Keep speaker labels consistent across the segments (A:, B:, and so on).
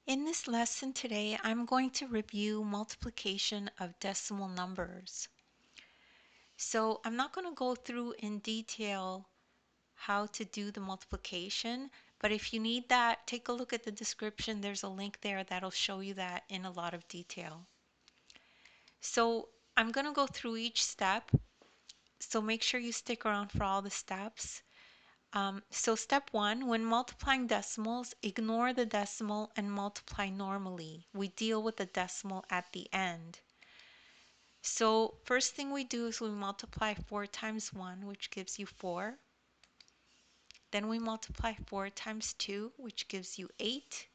A: In this lesson today, I'm going to review multiplication of decimal numbers. So I'm not going to go through in detail how to do the multiplication, but if you need that, take a look at the description. There's a link there that'll show you that in a lot of detail. So I'm going to go through each step, so make sure you stick around for all the steps. So step one, when multiplying decimals, ignore the decimal and multiply normally. We deal with the decimal at the end. So first thing we do is we multiply 4 times 1, which gives you 4. Then we multiply 4 times 2, which gives you 8.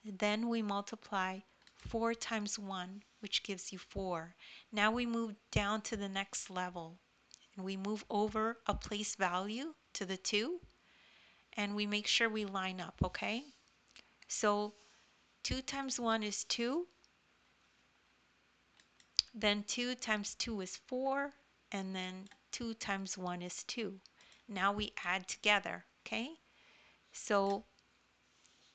A: Then we multiply 4 times 1, which gives you 4. Now we move down to the next level. And we move over a place value to the 2. And we make sure we line up, okay? So 2 times 1 is 2. Then 2 times 2 is 4. And then 2 times 1 is 2. Now we add together, okay? So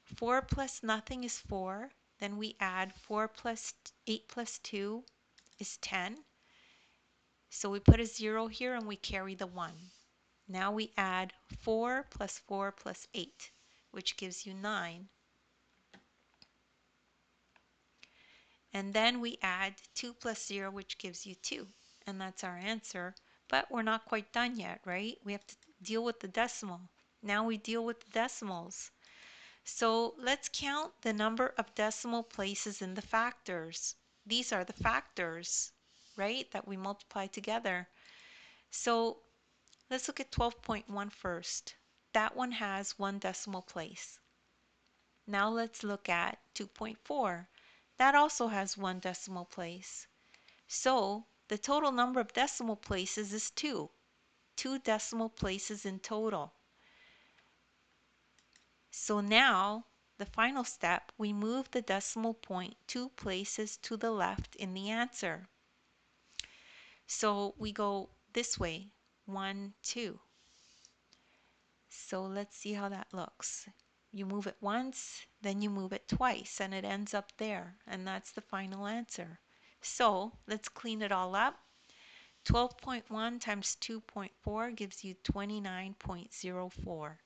A: 4 plus nothing is 4. Then we add 4 plus 8 plus 2 is 10. So we put a 0 here and we carry the 1. Now we add 4 plus 4 plus 8, which gives you 9. And then we add 2 plus 0, which gives you 2. And that's our answer. But we're not quite done yet, right? We have to deal with the decimal. Now we deal with the decimals. So let's count the number of decimal places in the factors. These are the factors, right, that we multiply together. So let's look at 12.1 first. That one has one decimal place. Now let's look at 2.4. That also has one decimal place. So the total number of decimal places is 2. 2 decimal places in total. So now, the final step, we move the decimal point 2 places to the left in the answer. So we go this way, 1, 2. So let's see how that looks. You move it once, then you move it twice, and it ends up there, and that's the final answer. So let's clean it all up. 12.1 times 2.4 gives you 29.04.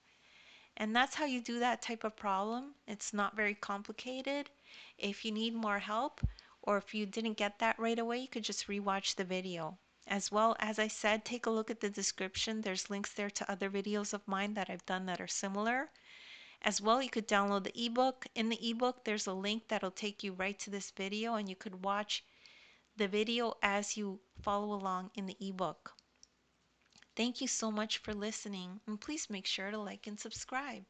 A: And that's how you do that type of problem. It's not very complicated. If you need more help, or if you didn't get that right away, you could just rewatch the video. As well, as I said, take a look at the description. There's links there to other videos of mine that I've done that are similar. As well, you could download the ebook. In the ebook, there's a link that'll take you right to this video, and you could watch the video as you follow along in the ebook. Thank you so much for listening, and please make sure to like and subscribe.